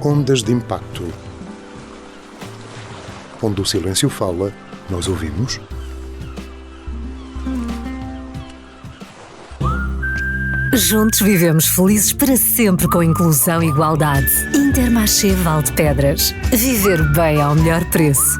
Ondas de Impacto. Onde o silêncio fala, nós ouvimos. Juntos vivemos felizes para sempre com inclusão e igualdade. Intermarché Valdepedras. Viver bem ao melhor preço.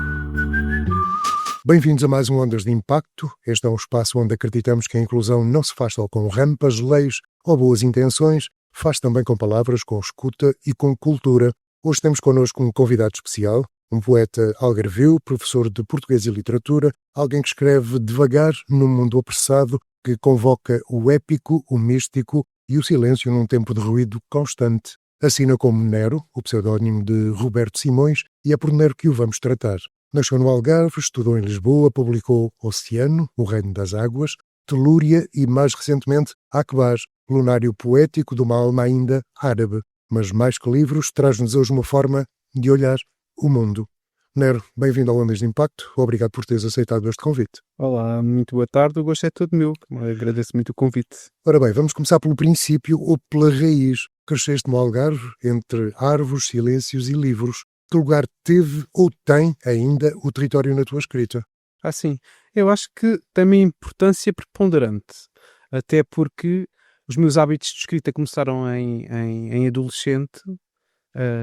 Bem-vindos a mais um Ondas de Impacto. Este é um espaço onde acreditamos que a inclusão não se faz só com rampas, leis ou boas intenções, faz também com palavras, com escuta e com cultura. Hoje temos connosco um convidado especial, um poeta algarvio, professor de português e literatura, alguém que escreve devagar num mundo apressado, que convoca o épico, o místico e o silêncio num tempo de ruído constante. Assina como Nero, o pseudónimo de Roberto Simões, e é por Nero que o vamos tratar. Nasceu no Algarve, estudou em Lisboa, publicou Oceano, o Reino das Águas, Telúria e, mais recentemente, Akbar, lunário poético de uma alma ainda árabe. Mas mais que livros, traz-nos hoje uma forma de olhar o mundo. Nero, bem-vindo ao Ondas de Impacto. Obrigado por teres aceitado este convite. Olá, muito boa tarde. O gosto é todo meu. Agradeço muito o convite. Ora bem, vamos começar pelo princípio ou pela raiz. Cresceste no Algarve, entre árvores, silêncios e livros. Que lugar teve ou tem ainda o território na tua escrita? Sim, eu acho que tem uma importância preponderante, até porque os meus hábitos de escrita começaram em adolescente,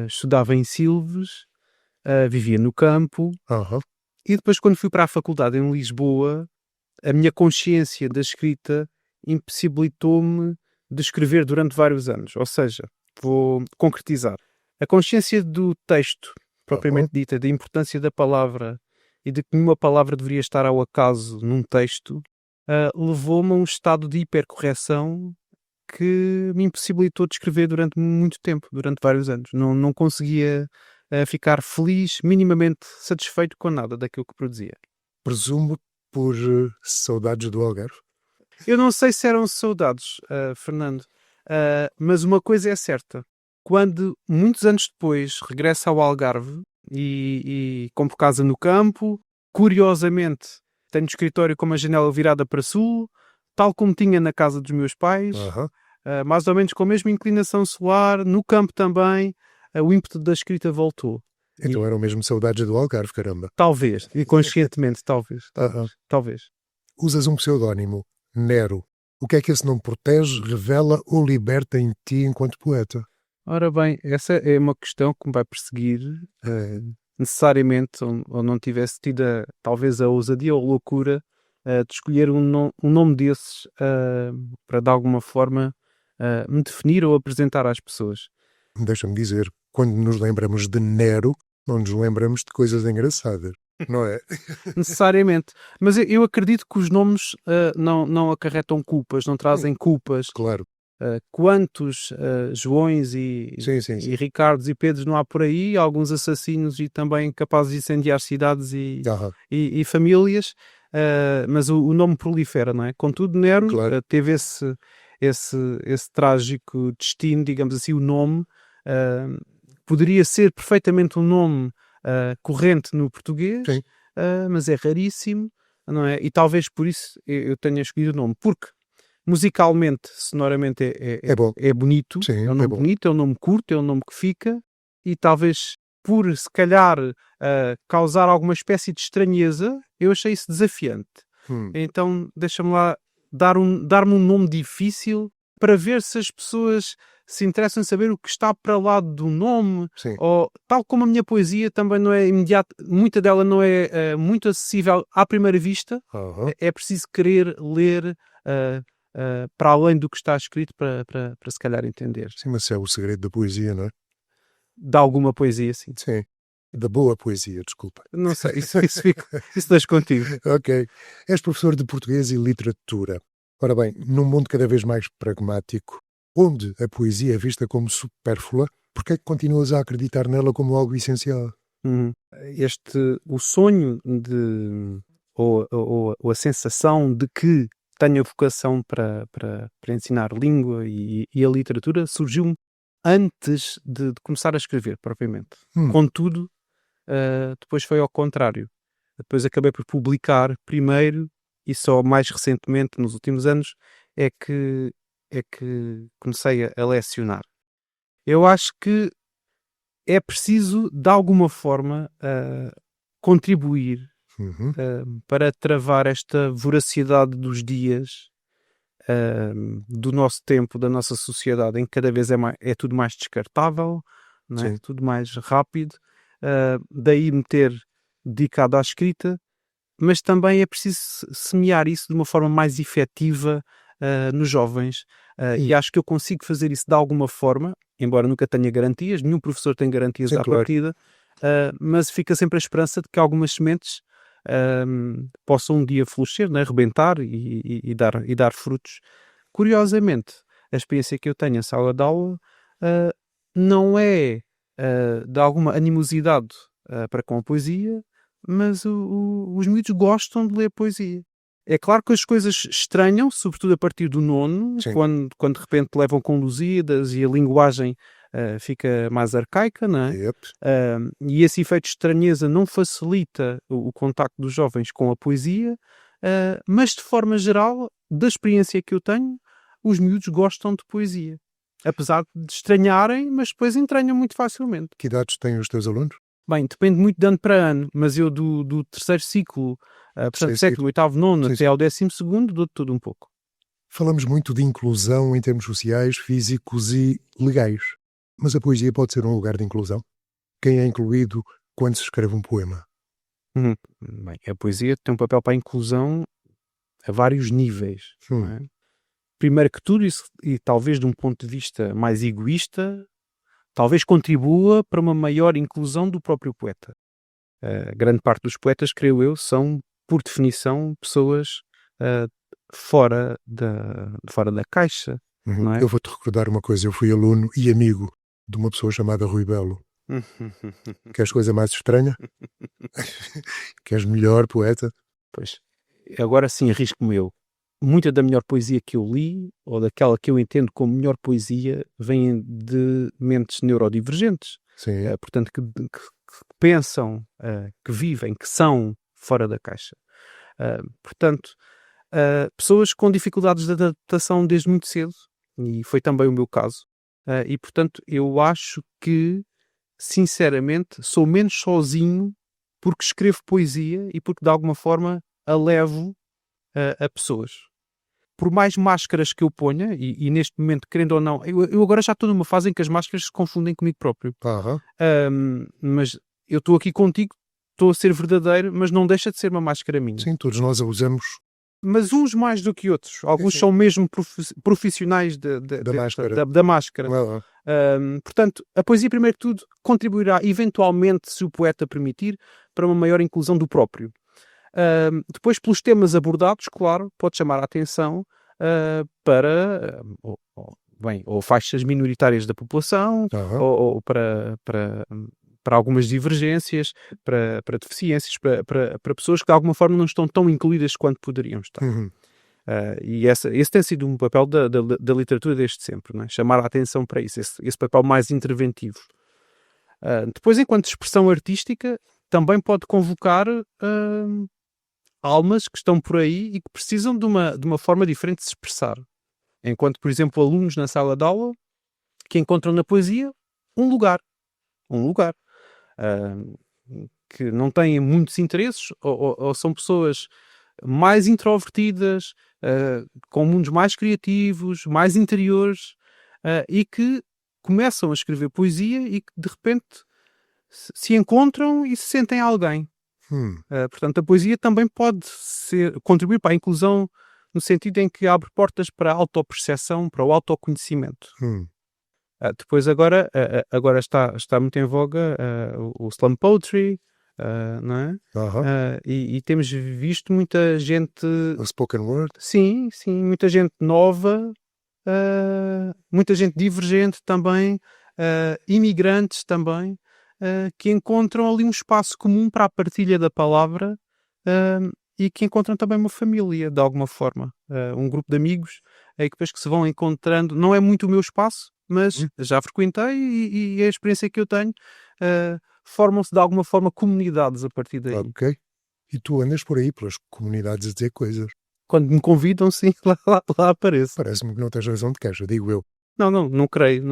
estudava em Silves, vivia no campo, e depois quando fui para a faculdade em Lisboa, a minha consciência da escrita impossibilitou-me de escrever durante vários anos. Ou seja, vou concretizar. A consciência do texto, propriamente dita, da importância da palavra e de que nenhuma palavra deveria estar ao acaso num texto, levou-me a um estado de hipercorreção que me impossibilitou de escrever durante muito tempo, durante vários anos. Não conseguia ficar feliz, minimamente satisfeito com nada daquilo que produzia. Presumo por saudades do Algarve. Eu não sei se eram saudades, Fernando, mas uma coisa é certa. Quando, muitos anos depois, regresso ao Algarve e compro casa no campo, curiosamente, tenho escritório com uma janela virada para sul, tal como tinha na casa dos meus pais, mais ou menos com a mesma inclinação solar, no campo também, o ímpeto da escrita voltou. Então eram mesmo saudades do Algarve, caramba. Talvez, inconscientemente, talvez. Talvez. Usas um pseudónimo, Nero. O que é que esse nome protege, revela ou liberta em ti enquanto poeta? Ora bem, essa é uma questão que me vai perseguir necessariamente, ou não tivesse tido talvez a ousadia ou a loucura de escolher um nome desses para de alguma forma me definir ou apresentar às pessoas. Deixa-me dizer, quando nos lembramos de Nero, não nos lembramos de coisas engraçadas, não é? Necessariamente. Mas eu acredito que os nomes não acarretam culpas, não trazem culpas. Claro. Quantos Joões e Ricardos e Pedros não há por aí, alguns assassinos e também capazes de incendiar cidades e famílias, mas o nome prolifera, não é? Contudo, Nero teve esse trágico destino, digamos assim, o nome poderia ser perfeitamente um nome corrente no português, mas é raríssimo, não é? E talvez por isso eu tenha escolhido o nome, porque musicalmente, sonoramente é bonito, é um nome bonito, é um nome curto, é um nome que fica, e talvez por se calhar causar alguma espécie de estranheza, eu achei isso desafiante. Então deixa-me lá dar-me um nome difícil para ver se as pessoas se interessam em saber o que está para lá do nome, ou tal como a minha poesia também não é imediata, muita dela não é muito acessível à primeira vista, é preciso querer ler para além do que está escrito para se calhar entender. Sim, mas é o segredo da poesia, não é? De alguma poesia, sim. Sim, da boa poesia, desculpa. Não sei, isso deixo contigo. Ok. És professor de português e literatura. Ora bem, num mundo cada vez mais pragmático, onde a poesia é vista como supérflua, porquê é que continuas a acreditar nela como algo essencial? O sonho ou a sensação de que tenho a vocação para ensinar língua e a literatura surgiu-me antes de começar a escrever, propriamente. Contudo, depois foi ao contrário. Depois acabei por publicar primeiro e só mais recentemente, nos últimos anos, é que comecei a lecionar. Eu acho que é preciso, de alguma forma, contribuir para travar esta voracidade dos dias, do nosso tempo, da nossa sociedade, em que cada vez é tudo mais descartável, não é? Tudo mais rápido. Daí me ter dedicado à escrita, mas também é preciso semear isso de uma forma mais efetiva nos jovens. E acho que eu consigo fazer isso de alguma forma, embora nunca tenha garantias, nenhum professor tem garantias à partida, mas fica sempre a esperança de que algumas sementes possam um dia florescer, né? Rebentar e dar frutos. Curiosamente, a experiência que eu tenho em sala de aula não é de alguma animosidade para com a poesia, mas os miúdos gostam de ler poesia. É claro que as coisas estranham, sobretudo a partir do nono, quando de repente levam com Lusíadas e a linguagem fica mais arcaica, não é? E esse efeito de estranheza não facilita o contacto dos jovens com a poesia, mas de forma geral, da experiência que eu tenho, os miúdos gostam de poesia. Apesar de estranharem, mas depois entranham muito facilmente. Que idades têm os teus alunos? Bem, depende muito de ano para ano, mas eu do terceiro ciclo, portanto, século, oitavo, nono, até ao 12º, dou-te tudo um pouco. Falamos muito de inclusão em termos sociais, físicos e legais. Mas a poesia pode ser um lugar de inclusão? Quem é incluído quando se escreve um poema? Bem, a poesia tem um papel para a inclusão a vários níveis. Não é? Primeiro que tudo, e talvez de um ponto de vista mais egoísta, talvez contribua para uma maior inclusão do próprio poeta. Grande parte dos poetas, creio eu, são, por definição, pessoas fora da caixa. Não é? Eu vou-te recordar uma coisa. Eu fui aluno e amigo de uma pessoa chamada Rui Belo. Queres coisa mais estranha? Queres melhor poeta? Pois. Agora sim, arrisco-me eu. Muita da melhor poesia que eu li, ou daquela que eu entendo como melhor poesia, vem de mentes neurodivergentes. Sim. Portanto, que pensam, que vivem, que são fora da caixa. Portanto, pessoas com dificuldades de adaptação desde muito cedo, e foi também o meu caso. E, portanto, eu acho que, sinceramente, sou menos sozinho porque escrevo poesia e porque, de alguma forma, a levo a pessoas. Por mais máscaras que eu ponha, e neste momento, querendo ou não, eu agora já estou numa fase em que as máscaras se confundem comigo próprio. Mas eu estou aqui contigo, estou a ser verdadeiro, mas não deixa de ser uma máscara minha. Sim, todos nós a usamos. Mas uns mais do que outros. Alguns são mesmo profissionais da máscara. Portanto, a poesia, primeiro de tudo, contribuirá eventualmente, se o poeta permitir, para uma maior inclusão do próprio. Depois, pelos temas abordados, claro, pode chamar a atenção para ou faixas minoritárias da população, ou para algumas divergências, para deficiências, para pessoas que de alguma forma não estão tão incluídas quanto poderiam estar. E esse tem sido um papel da literatura desde sempre, não é? Chamar a atenção para isso, esse papel mais interventivo. Depois, enquanto expressão artística, também pode convocar almas que estão por aí e que precisam de uma forma diferente de se expressar. Enquanto, por exemplo, alunos na sala de aula que encontram na poesia um lugar. Que não têm muitos interesses ou são pessoas mais introvertidas, com mundos mais criativos, mais interiores, e que começam a escrever poesia e que de repente se encontram e se sentem alguém. Portanto, a poesia também pode contribuir para a inclusão no sentido em que abre portas para a autoperceção, para o autoconhecimento. Depois agora está muito em voga o slam poetry, não é? E temos visto muita gente... O spoken word? Sim, muita gente nova, muita gente divergente também, imigrantes também, que encontram ali um espaço comum para a partilha da palavra e que encontram também uma família, de alguma forma. Um grupo de amigos que depois que se vão encontrando. Não é muito o meu espaço, mas já frequentei e a experiência que eu tenho, formam-se de alguma forma comunidades a partir daí. Ok. E tu andas por aí, pelas comunidades, a dizer coisas? Quando me convidam, sim, lá apareço. Parece-me que não tens razão de queixa, digo eu. Não creio.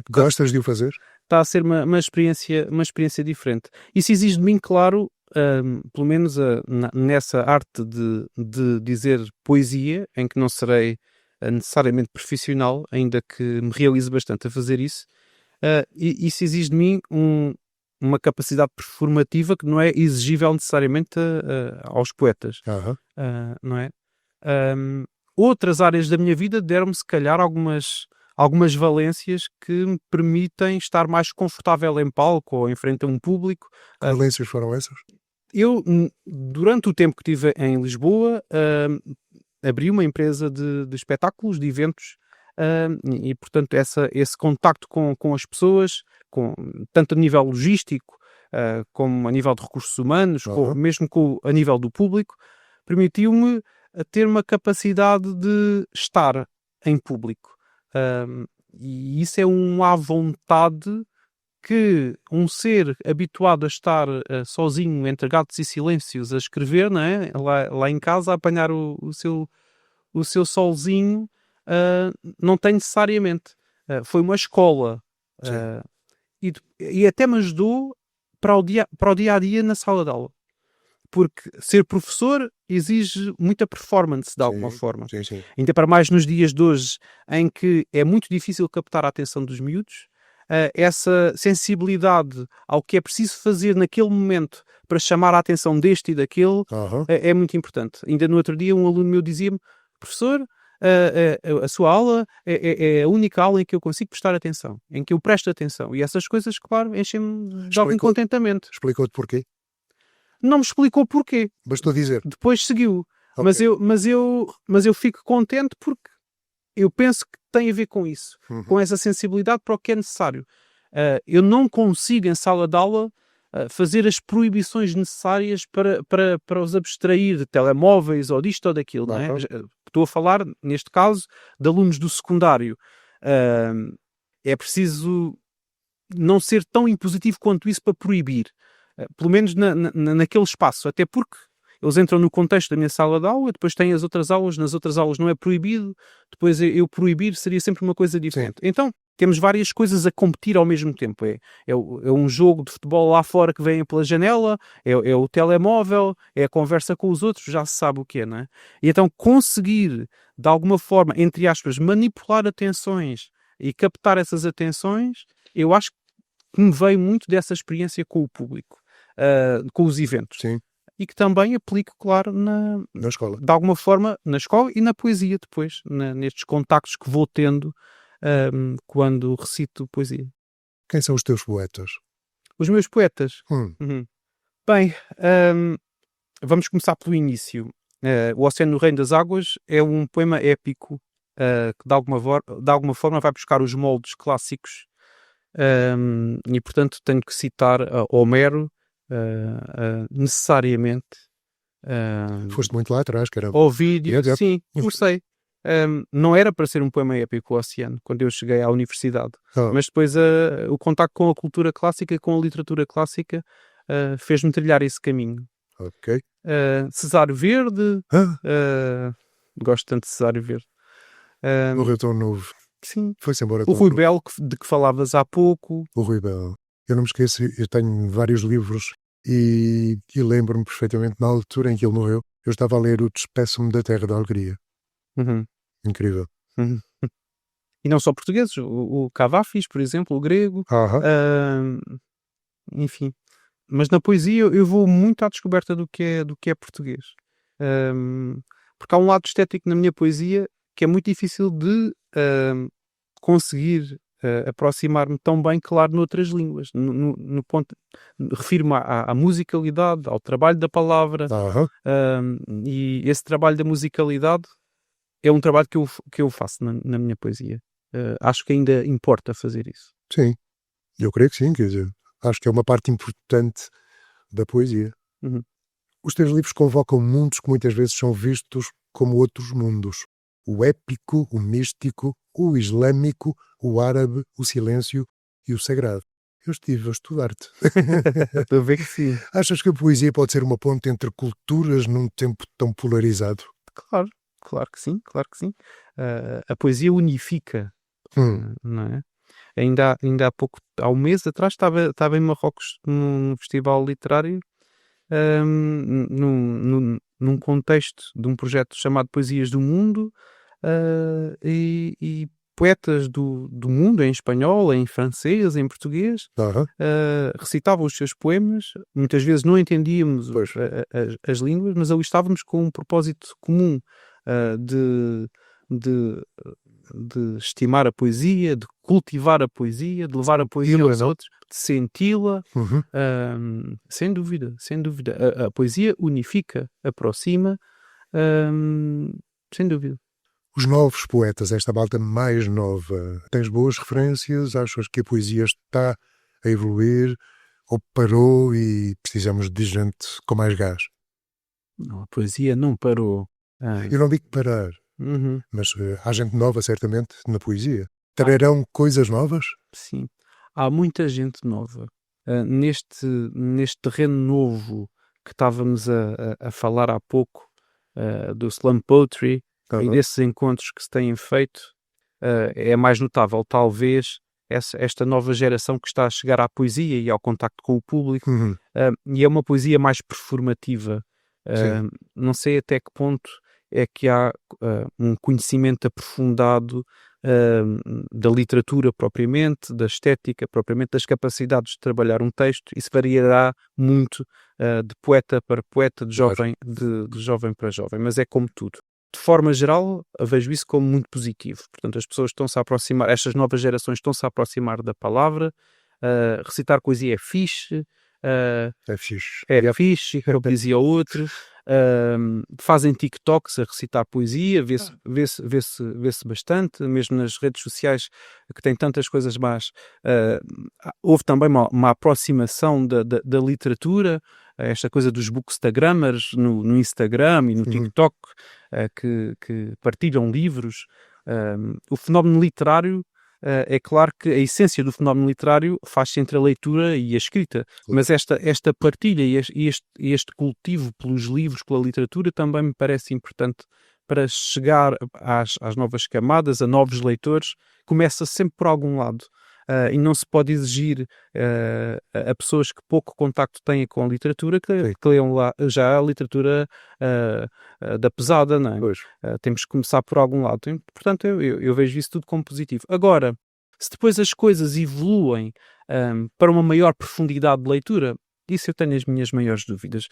Gostas de o fazer? está a ser uma experiência diferente. Isso exige de mim, claro, pelo menos nessa arte de dizer poesia, em que não serei necessariamente profissional, ainda que me realize bastante a fazer isso, isso exige de mim uma capacidade performativa que não é exigível necessariamente aos poetas. Não é? Outras áreas da minha vida deram-me, se calhar, algumas valências que me permitem estar mais confortável em palco ou em frente a um público. Que valências foram essas? Eu, durante o tempo que estive em Lisboa, abri uma empresa de espetáculos, de eventos, e portanto esse contacto com as pessoas, tanto a nível logístico como a nível de recursos humanos, mesmo a nível do público, permitiu-me ter uma capacidade de estar em público. E isso é à vontade que um ser habituado a estar sozinho, entre gatos e silêncios, a escrever, não é? Lá em casa, a apanhar o seu solzinho, não tem necessariamente. Foi uma escola. E até me ajudou para o dia a dia na sala de aula. Porque ser professor exige muita performance, de alguma forma. Sim. Ainda para mais nos dias de hoje, em que é muito difícil captar a atenção dos miúdos, essa sensibilidade ao que é preciso fazer naquele momento para chamar a atenção deste e daquele é muito importante. Ainda no outro dia um aluno meu dizia-me: professor, a sua aula é a única aula em que eu consigo prestar atenção, em que eu presto atenção. E essas coisas, claro, enchem-me de algum contentamento. Explicou-te porquê? Não me explicou porquê. Bastou dizer. Depois seguiu. Okay. Mas eu fico contente porque eu penso que tem a ver com isso. Com essa sensibilidade para o que é necessário. Eu não consigo, em sala de aula, fazer as proibições necessárias para os abstrair de telemóveis ou disto ou daquilo. Não é? Estou a falar, neste caso, de alunos do secundário. É preciso não ser tão impositivo quanto isso para proibir. Pelo menos naquele espaço, até porque eles entram no contexto da minha sala de aula, depois têm as outras aulas, nas outras aulas não é proibido, depois eu proibir seria sempre uma coisa diferente. Sim. Então, temos várias coisas a competir ao mesmo tempo. É um jogo de futebol lá fora que vem pela janela, é o telemóvel, é a conversa com os outros, já se sabe o que é, não é? E então conseguir, de alguma forma, entre aspas, manipular atenções e captar essas atenções, eu acho que me veio muito dessa experiência com o público. Com os eventos. Sim. E que também aplico, claro, na escola. De alguma forma, na escola e na poesia depois, nestes contactos que vou tendo quando recito poesia. Quem são os teus poetas? Os meus poetas? Bem, vamos começar pelo início. O Oceano no Reino das Águas é um poema épico que de alguma forma vai buscar os moldes clássicos e, portanto, tenho que citar Homero necessariamente. Foste muito lá atrás, caramba. Ovídio, sim, gostei. Não era para ser um poema épico, o Oceano, quando eu cheguei à universidade. Mas depois o contacto com a cultura clássica, com a literatura clássica, fez-me trilhar esse caminho. Ok. Cesário Verde. Gosto tanto de Cesário Verde. Morreu tão novo. Sim. Foi-se embora. O Rui Belo, de que falavas há pouco. O Rui Belo. Eu não me esqueço, eu tenho vários livros e lembro-me perfeitamente, na altura em que ele morreu, eu estava a ler o Despeço-me da Terra da Alegria. Incrível. E não só portugueses, o Cavafis, por exemplo, o grego. Enfim. Mas na poesia eu vou muito à descoberta do que é português. Porque há um lado estético na minha poesia que é muito difícil de conseguir aproximar-me tão bem, claro, noutras línguas. No ponto, refiro-me à musicalidade, ao trabalho da palavra, e esse trabalho da musicalidade é um trabalho que eu faço na minha poesia. Acho que ainda importa fazer isso. Sim, eu creio que sim, quer dizer, acho que é uma parte importante da poesia. Os teus livros convocam mundos que muitas vezes são vistos como outros mundos. O épico, o místico, o islâmico, o árabe, o silêncio e o sagrado. Eu estive a estudar-te. Estou a ver que sim. Achas que a poesia pode ser uma ponte entre culturas num tempo tão polarizado? Claro que sim, claro que sim. A poesia unifica, não é? Ainda há um mês atrás, estava em Marrocos num festival literário, num contexto de um projeto chamado Poesias do Mundo, e poetas do mundo, em espanhol, em francês, em português, recitavam os seus poemas. Muitas vezes não entendíamos as línguas, mas ali estávamos com um propósito comum, de estimar a poesia, de cultivar a poesia, de levar a poesia aos outros, de senti-la. Sem dúvida. A poesia unifica, aproxima, sem dúvida. Os novos poetas, esta malta mais nova, tens boas referências? Achas que a poesia está a evoluir ou parou e precisamos de gente com mais gás? Não, a poesia não parou. Eu não digo parar, mas há gente nova, certamente, na poesia. Trarão coisas novas? Sim, há muita gente nova. Neste terreno novo que estávamos a falar há pouco, do slam poetry, e desses encontros que se têm feito, é mais notável, talvez, esta nova geração que está a chegar à poesia e ao contacto com o público, e é uma poesia mais performativa. Não sei até que ponto é que há um conhecimento aprofundado da literatura propriamente, da estética propriamente, das capacidades de trabalhar um texto. Isso variará muito de poeta para poeta, de jovem para jovem, mas é como tudo. De forma geral, vejo isso como muito positivo. Portanto, as pessoas estão-se a aproximar, estas novas gerações estão-se a aproximar da palavra. Recitar poesia é fixe. É fixe, como dizia outro. Fazem TikToks a recitar poesia, vê-se bastante, mesmo nas redes sociais que têm tantas coisas más. Houve também uma aproximação da literatura, esta coisa dos bookstagrammers no Instagram e no TikTok, que partilham livros. O fenómeno literário, é claro que a essência do fenómeno literário faz-se entre a leitura e a escrita, mas esta partilha e este cultivo pelos livros, pela literatura, também me parece importante para chegar às novas camadas, a novos leitores. Começa sempre por algum lado. E não se pode exigir a pessoas que pouco contacto têm com a literatura que leiam lá já a literatura da pesada, não é? Temos que começar por algum lado. Portanto, eu vejo isso tudo como positivo. Agora, se depois as coisas evoluem para uma maior profundidade de leitura, isso eu tenho as minhas maiores dúvidas.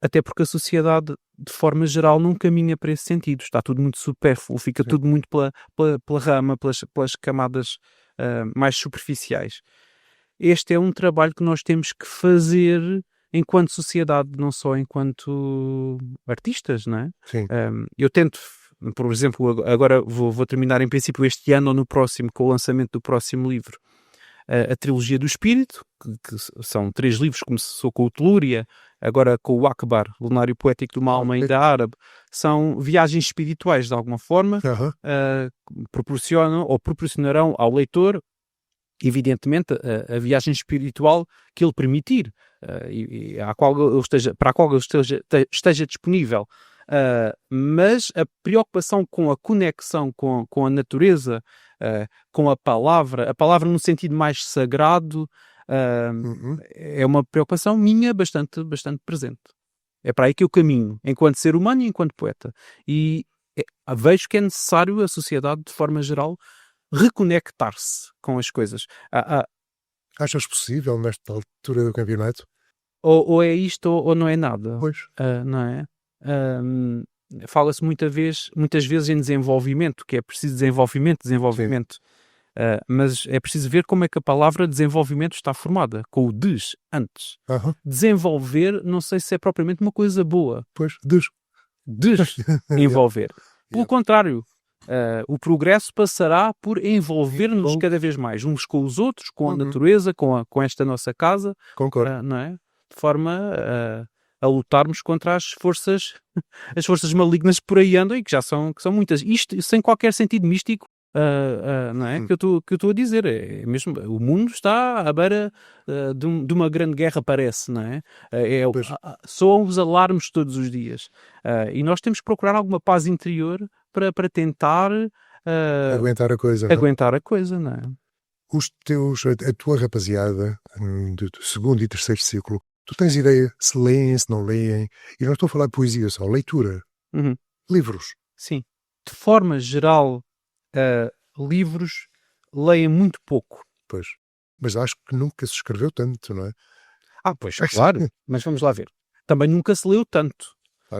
Até porque a sociedade, de forma geral, não caminha para esse sentido. Está tudo muito supérfluo, fica tudo muito pela rama, pelas camadas mais superficiais. Este é um trabalho que nós temos que fazer enquanto sociedade, não só enquanto artistas, não é? Sim. Eu tento, por exemplo, agora vou terminar em princípio este ano ou no próximo, com o lançamento do próximo livro, a Trilogia do Espírito, que são 3 livros. Começou com o Telúria, agora com o Akbar, Lunário Poético de uma Alma Ainda Árabe. São viagens espirituais, de alguma forma, proporcionarão ao leitor, evidentemente, a viagem espiritual que ele permitir, e para a qual ele esteja disponível. Mas a preocupação com a conexão com a natureza, com a palavra no sentido mais sagrado, é uma preocupação minha bastante presente. É para aí que eu caminho, enquanto ser humano e enquanto poeta. E vejo que é necessário a sociedade, de forma geral, reconectar-se com as coisas. Achas possível nesta altura do campeonato? Ou é isto ou não é nada. Pois. Não é? Fala-se muitas vezes em desenvolvimento, que é preciso desenvolvimento. Mas é preciso ver como é que a palavra desenvolvimento está formada, com o des antes. Desenvolver, não sei se é propriamente uma coisa boa. Pois, desenvolver. Pelo contrário, o progresso passará por envolver-nos cada vez mais, uns com os outros, com a natureza, com esta nossa casa. Concordo. Não é? De forma a lutarmos contra as forças malignas que por aí andam e que são muitas. Isto sem qualquer sentido místico, não é? Que eu estou a dizer. É mesmo, o mundo está à beira de uma grande guerra, parece, não é? Soam os alarmes todos os dias. E nós temos que procurar alguma paz interior para tentar aguentar a coisa. Aguentar a coisa, não é? A tua rapaziada do segundo e terceiro ciclo, tu tens ideia se leem, se não leem? E não estou a falar de poesia só, leitura. Livros. Sim. De forma geral, livros leem muito pouco. Pois. Mas acho que nunca se escreveu tanto, não é? Pois, claro. Mas vamos lá ver. Também nunca se leu tanto.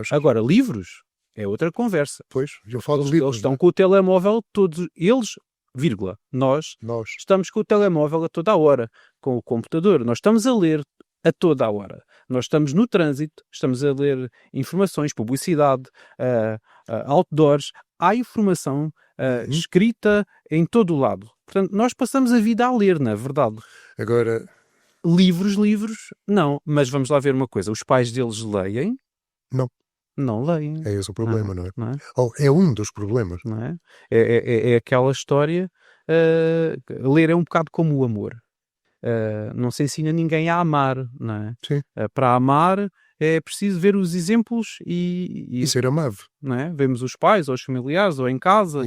Agora, livros é outra conversa. Pois, eu falo de livros. Eles estão com o telemóvel todos... Eles, vírgula, nós estamos com o telemóvel a toda a hora, com o computador. Nós estamos a ler a toda a hora. Nós estamos no trânsito, estamos a ler informações, publicidade, outdoors. Há informação escrita em todo o lado. Portanto, nós passamos a vida a ler, na verdade. Agora... Livros, não. Mas vamos lá ver uma coisa. Os pais deles leem? Não leem. É esse o problema, não é? É um dos problemas. Não é? É aquela história... ler é um bocado como o amor. Não se ensina ninguém a amar, não é? Sim. Para amar é preciso ver os exemplos e ser amável. Não é? Vemos os pais, ou os familiares, ou em casa,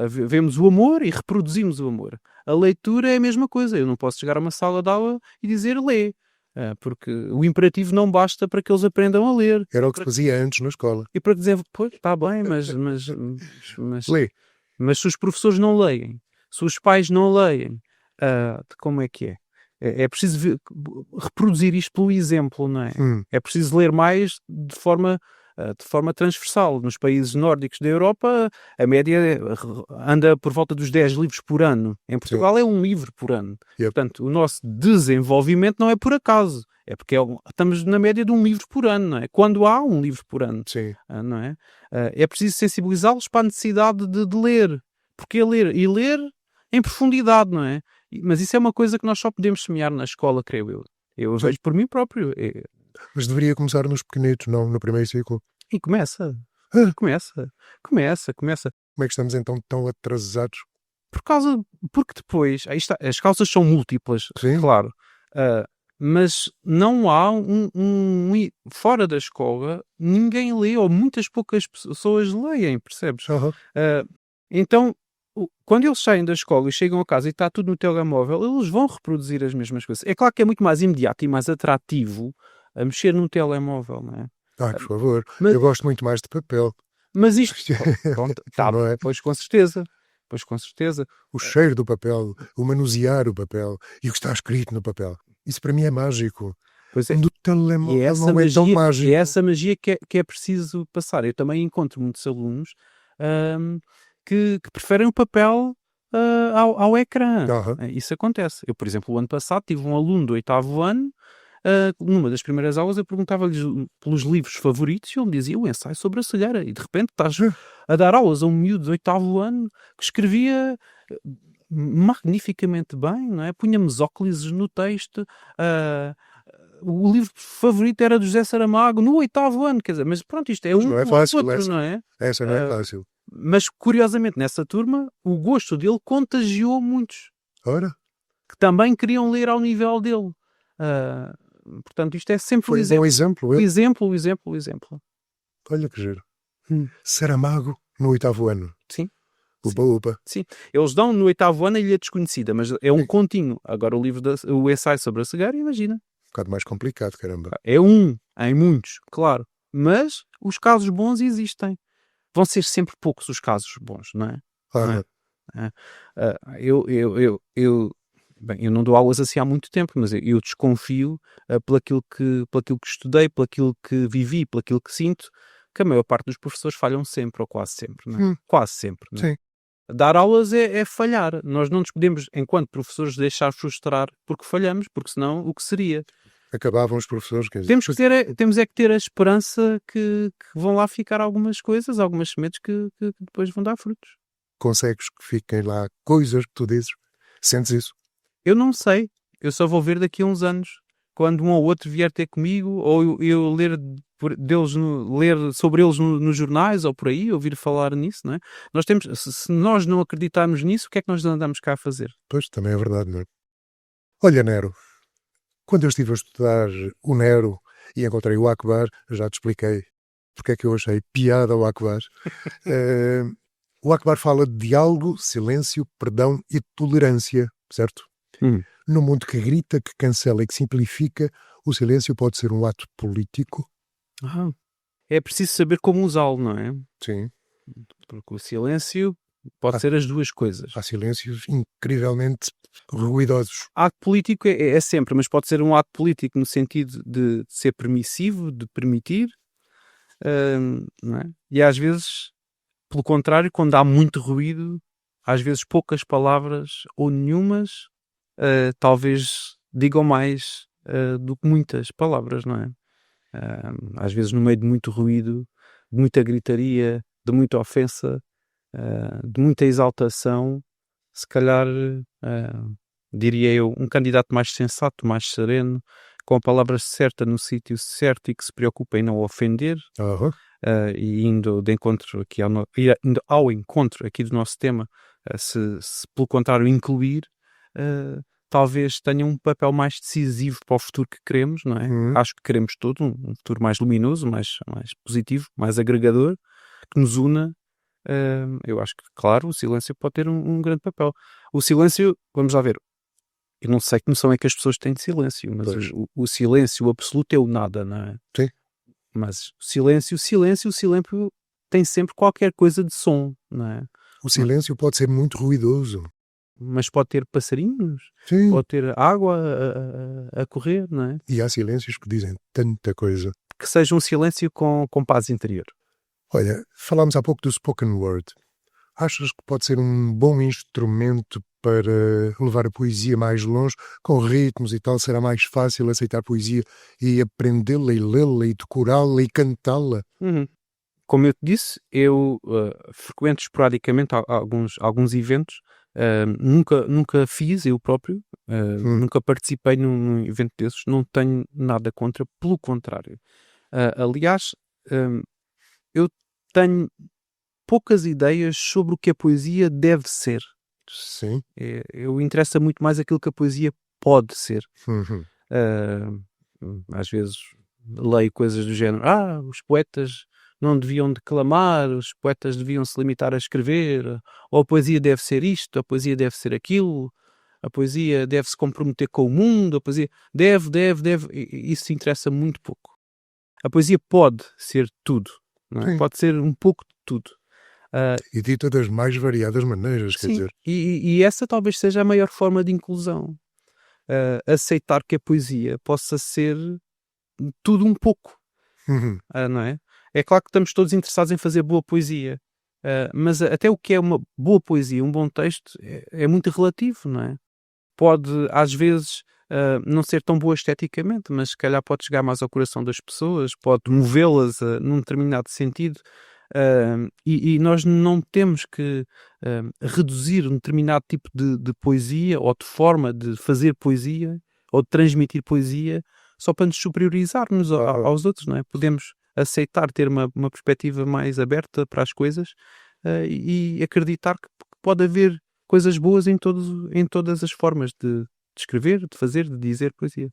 vemos o amor e reproduzimos o amor. A leitura é a mesma coisa. Eu não posso chegar a uma sala de aula e dizer lê, porque o imperativo não basta para que eles aprendam a ler. Era o que se fazia antes na escola. E para dizer, pois, está bem, mas lê. Mas se os professores não leem, se os pais não leem, como é que é? É preciso reproduzir isto pelo exemplo, não é? É preciso ler mais de forma transversal. Nos países nórdicos da Europa, a média anda por volta dos 10 livros por ano. Em Portugal é um livro por ano. Portanto, o nosso desenvolvimento não é por acaso. É porque estamos na média de um livro por ano, não é? Quando há um livro por ano. Sim. Não é? É preciso sensibilizá-los para a necessidade de ler. Porque é ler. E ler em profundidade, não é? Mas isso é uma coisa que nós só podemos semear na escola, creio eu. Eu vejo por mim próprio. Mas deveria começar nos pequenitos, não no primeiro ciclo. E começa. Começa. Como é que estamos então tão atrasados? Porque depois, aí está, as causas são múltiplas, sim, claro. Mas não há fora da escola, ninguém lê, ou muitas poucas pessoas leem, percebes? Então, quando eles saem da escola e chegam a casa e está tudo no telemóvel, eles vão reproduzir as mesmas coisas. É claro que é muito mais imediato e mais atrativo a mexer no telemóvel, não é? Por favor, eu gosto muito mais de papel. Mas isto, pronto, não é? Pois com certeza. O cheiro do papel, o manusear o papel e o que está escrito no papel. Isso para mim é mágico. Pois é. Do telemóvel não é tão mágico. É essa magia que é preciso passar. Eu também encontro muitos alunos que preferem o papel ao ecrã. Isso acontece. Eu, por exemplo, o ano passado tive um aluno do 8º ano, numa das primeiras aulas eu perguntava-lhe pelos livros favoritos e ele me dizia o ensaio sobre a cegueira. E de repente estás a dar aulas a um miúdo do 8º ano que escrevia magnificamente bem, não é? Punha mesóclises no texto. O livro favorito era do José Saramago no 8º ano, quer dizer, mas pronto, isto é não é fácil, outro, não é? Essa não é fácil. Mas curiosamente nessa turma o gosto dele contagiou muitos. Ora? Que também queriam ler ao nível dele. Portanto, isto é sempre o exemplo. O exemplo. Olha que giro. Saramago no 8º ano. Sim. Upa. Sim. Eles dão no 8º ano a Ilha Desconhecida, mas é um continho. Agora o ensaio sobre a cegueira, imagina. Um bocado mais complicado, caramba. É em muitos, claro. Mas os casos bons existem. Vão ser sempre poucos os casos bons, não é? Claro. Bem, eu não dou aulas assim há muito tempo, mas eu desconfio pelo aquilo que estudei, pelo aquilo que vivi, pelo aquilo que sinto, que a maior parte dos professores falham sempre, ou quase sempre, não é? Quase sempre. Não é? Sim. Dar aulas é falhar. Nós não nos podemos, enquanto professores, deixar frustrar porque falhamos, porque senão o que seria? Acabavam os professores. Quer dizer. Temos que ter a esperança que vão lá ficar algumas coisas, algumas sementes que depois vão dar frutos. Consegues que fiquem lá coisas que tu dizes? Sentes isso? Eu não sei. Eu só vou ver daqui a uns anos. Quando um ou outro vier ter comigo, ou eu ler sobre eles nos jornais, ou por aí, ouvir falar nisso, não é? Se nós não acreditarmos nisso, o que é que nós andamos cá a fazer? Pois, também é verdade, não é? Olha, Nero, quando eu estive a estudar o Nero e encontrei o Akbar, já te expliquei porque é que eu achei piada o Akbar. O Akbar fala de diálogo, silêncio, perdão e tolerância, certo? No mundo que grita, que cancela e que simplifica, o silêncio pode ser um ato político? É preciso saber como usá-lo, não é? Sim. Porque o silêncio pode ser as duas coisas. Há silêncios incrivelmente ruidosos. Ato político é sempre, mas pode ser um ato político no sentido de ser permissivo, de permitir, não é? E às vezes, pelo contrário, quando há muito ruído, às vezes poucas palavras ou nenhumas, talvez digam mais do que muitas palavras, não é? Às vezes no meio de muito ruído, de muita gritaria, de muita ofensa, de muita exaltação, se calhar, diria eu, um candidato mais sensato, mais sereno, com a palavra certa no sítio certo e que se preocupa em não ofender, e indo de encontro aqui indo ao encontro aqui do nosso tema, se pelo contrário incluir, talvez tenha um papel mais decisivo para o futuro que queremos, não é? Acho que queremos todo um futuro mais luminoso, mais positivo, mais agregador, que nos una. Eu acho que, claro, o silêncio pode ter um grande papel. O silêncio, vamos lá ver, eu não sei que noção é que as pessoas têm de silêncio, mas o silêncio absoluto é o nada, não é? Sim. Mas o silêncio tem sempre qualquer coisa de som, não é? O silêncio pode ser muito ruidoso. Mas pode ter passarinhos, Sim. Pode ter água a correr, não é? E há silêncios que dizem tanta coisa. Que seja um silêncio com paz interior. Olha, falámos há pouco do spoken word. Achas que pode ser um bom instrumento para levar a poesia mais longe? Com ritmos e tal, será mais fácil aceitar poesia e aprendê-la e lê-la e decorá-la e cantá-la? Como eu te disse, eu frequento esporadicamente alguns eventos. Nunca fiz eu próprio, nunca participei num evento desses, não tenho nada contra, pelo contrário. Aliás, eu tenho poucas ideias sobre o que a poesia deve ser. Sim. Eu interessa muito mais aquilo que a poesia pode ser. Às vezes leio coisas do género, os poetas não deviam declamar, os poetas deviam se limitar a escrever, ou a poesia deve ser isto, a poesia deve ser aquilo, a poesia deve se comprometer com o mundo, a poesia deve, isso interessa muito pouco. A poesia pode ser tudo, não é? Pode ser um pouco de tudo. E dita das mais variadas maneiras, sim, quer dizer. E essa talvez seja a maior forma de inclusão. Aceitar que a poesia possa ser tudo um pouco, não é? É claro que estamos todos interessados em fazer boa poesia, mas até o que é uma boa poesia, um bom texto, é muito relativo, não é? Pode, às vezes, não ser tão boa esteticamente, mas se calhar pode chegar mais ao coração das pessoas, pode movê-las num determinado sentido, e nós não temos que reduzir um determinado tipo de poesia ou de forma de fazer poesia ou de transmitir poesia só para nos superiorizarmos aos outros, não é? Podemos aceitar ter uma perspectiva mais aberta para as coisas e acreditar que pode haver coisas boas em todas as formas de escrever, de fazer, de dizer poesia.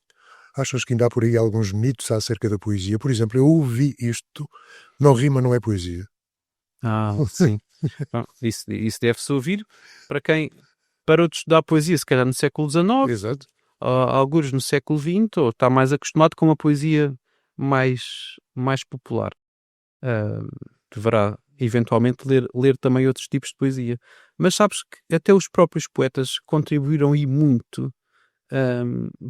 Achas que ainda há por aí alguns mitos acerca da poesia? Por exemplo, eu ouvi isto, não rima, não é poesia. Sim. Bom, isso deve-se ouvir para quem parou de estudar poesia, se calhar no século XIX, exato, alguns no século XX, ou está mais acostumado com uma poesia mais popular. Deverá eventualmente ler também outros tipos de poesia. Mas sabes que até os próprios poetas contribuíram e muito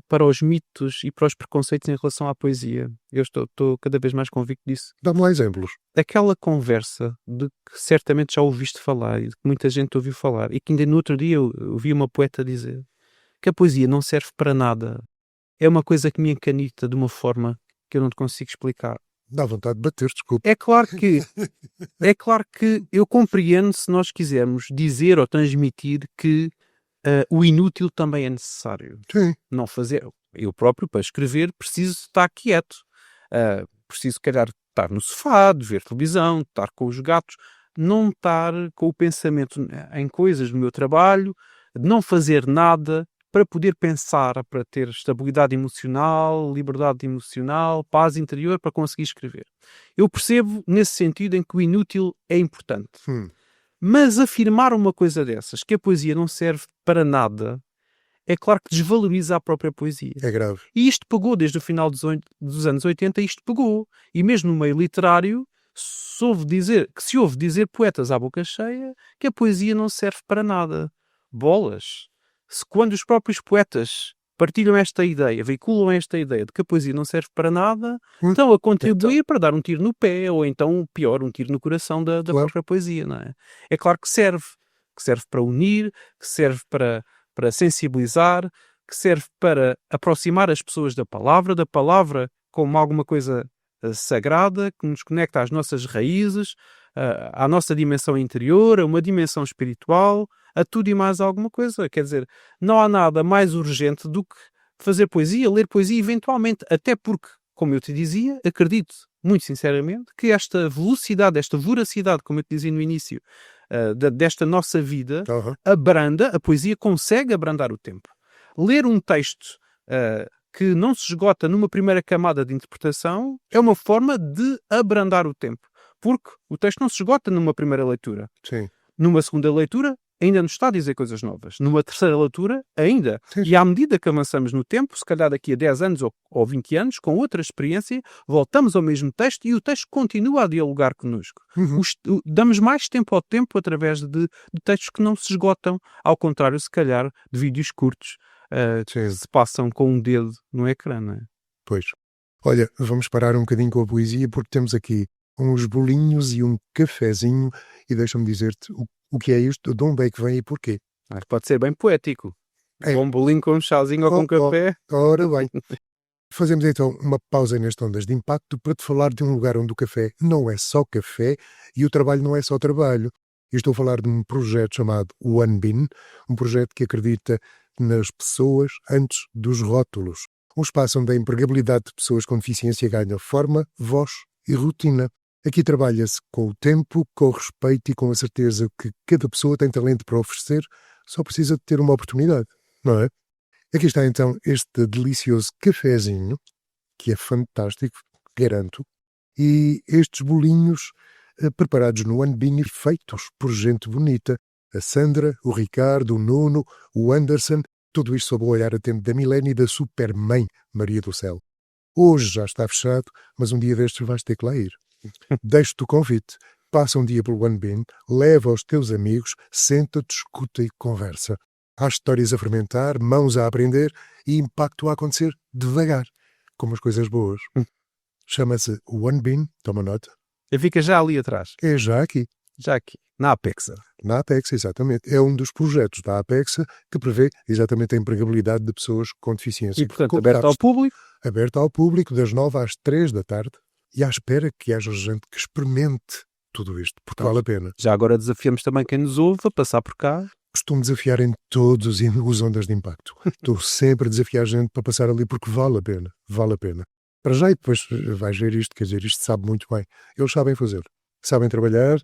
para os mitos e para os preconceitos em relação à poesia. Eu estou cada vez mais convicto disso. Dá-me lá exemplos. Aquela conversa de que certamente já ouviste falar e de que muita gente ouviu falar e que ainda no outro dia eu ouvi uma poeta dizer que a poesia não serve para nada. É uma coisa que me encanita de uma forma que eu não te consigo explicar. Dá vontade de bater, desculpa. É claro que eu compreendo se nós quisermos dizer ou transmitir que o inútil também é necessário. Sim. Não fazer. Eu próprio, para escrever, preciso estar quieto. Preciso, calhar, estar no sofá, de ver televisão, estar com os gatos, não estar com o pensamento em coisas do meu trabalho, de não fazer nada para poder pensar, para ter estabilidade emocional, liberdade emocional, paz interior, para conseguir escrever. Eu percebo nesse sentido em que o inútil é importante. Mas afirmar uma coisa dessas, que a poesia não serve para nada, é claro que desvaloriza a própria poesia. É grave. E isto pegou desde o final dos anos 80, isto pegou. E mesmo no meio literário, se ouve dizer poetas à boca cheia que a poesia não serve para nada. Bolas! Se quando os próprios poetas partilham esta ideia, veiculam esta ideia de que a poesia não serve para nada, estão a contribuir para dar um tiro no pé, ou então, pior, um tiro no coração da própria poesia, não é? É claro que serve para unir, que serve para sensibilizar, que serve para aproximar as pessoas da palavra como alguma coisa sagrada, que nos conecta às nossas raízes, à nossa dimensão interior, a uma dimensão espiritual, a tudo e mais alguma coisa. Quer dizer, não há nada mais urgente do que fazer poesia, ler poesia eventualmente, até porque, como eu te dizia, acredito muito sinceramente que esta velocidade, esta voracidade, como eu te dizia no início, desta nossa vida, abranda, a poesia consegue abrandar o tempo. Ler um texto que não se esgota numa primeira camada de interpretação é uma forma de abrandar o tempo. Porque o texto não se esgota numa primeira leitura. Sim. Numa segunda leitura, ainda nos está a dizer coisas novas. Numa terceira leitura, ainda. Sim. E à medida que avançamos no tempo, se calhar daqui a 10 anos ou 20 anos, com outra experiência, voltamos ao mesmo texto e o texto continua a dialogar connosco. Damos mais tempo ao tempo através de textos que não se esgotam, ao contrário, se calhar, de vídeos curtos que se passam com um dedo no ecrã, não é? Pois. Olha, vamos parar um bocadinho com a poesia porque temos aqui uns bolinhos e um cafezinho e deixa-me dizer-te o que é isto, de onde é que vem e porquê. Pode ser bem poético. Um bolinho com um chazinho ou com café. Ora bem. Fazemos então uma pausa neste Ondas de Impacto para te falar de um lugar onde o café não é só café e o trabalho não é só trabalho. E estou a falar de um projeto chamado One Bean, um projeto que acredita nas pessoas antes dos rótulos. Um espaço onde a empregabilidade de pessoas com deficiência ganha forma, voz e rotina. Aqui trabalha-se com o tempo, com o respeito e com a certeza que cada pessoa tem talento para oferecer, só precisa de ter uma oportunidade, não é? Aqui está então este delicioso cafezinho, que é fantástico, garanto, e estes bolinhos preparados no One Bean e feitos por gente bonita. A Sandra, o Ricardo, o Nuno, o Anderson, tudo isto sob o olhar atento da Milene e da super-mãe Maria do Céu. Hoje já está fechado, mas um dia destes vais ter que lá ir. Deixo-te o convite, passa um dia pelo One Bean, leva os teus amigos, senta-te, escuta e conversa. Há histórias a fermentar, mãos a aprender e impacto a acontecer devagar, como as coisas boas. Chama-se One Bean, toma nota. E fica já ali atrás. É já aqui. Já aqui, na Apexa. Na Apexa, exatamente. É um dos projetos da Apexa que prevê exatamente a empregabilidade de pessoas com deficiência. E, portanto, aberto ao público? Aberto ao público, das 9 às 3 da tarde. E à espera que haja gente que experimente tudo isto, porque vale a pena. Já agora desafiamos também quem nos ouve a passar por cá. Costumo desafiar em todos os Ondas de Impacto. Estou sempre a desafiar a gente para passar ali porque vale a pena. Vale a pena. Para já e depois vais ver isto, quer dizer, isto sabe muito bem. Eles sabem fazer, sabem trabalhar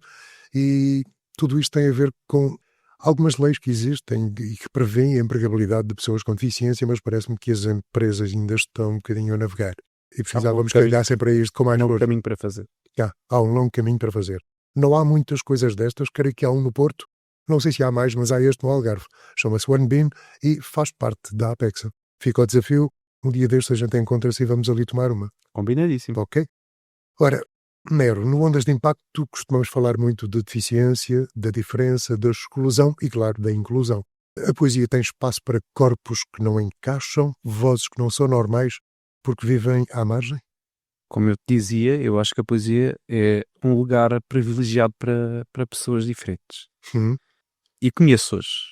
e tudo isto tem a ver com algumas leis que existem e que prevêem a empregabilidade de pessoas com deficiência, mas parece-me que as empresas ainda estão um bocadinho a navegar. E precisávamos que olhar sempre a isto com mais força. Há um longo caminho para fazer. Há um longo caminho para fazer. Não há muitas coisas destas, creio que há um no Porto, não sei se há mais, mas há este no Algarve. Chama-se One Bean e faz parte da Apexa. Fica o desafio, um dia destes a gente encontra-se e vamos ali tomar uma. Combinadíssimo. Ok? Ora, Nero, no Ondas de Impacto costumamos falar muito de deficiência, da diferença, da exclusão e, claro, da inclusão. A poesia tem espaço para corpos que não encaixam, vozes que não são normais, porque vivem à margem? Como eu te dizia, eu acho que a poesia é um lugar privilegiado para pessoas diferentes. E conheço-os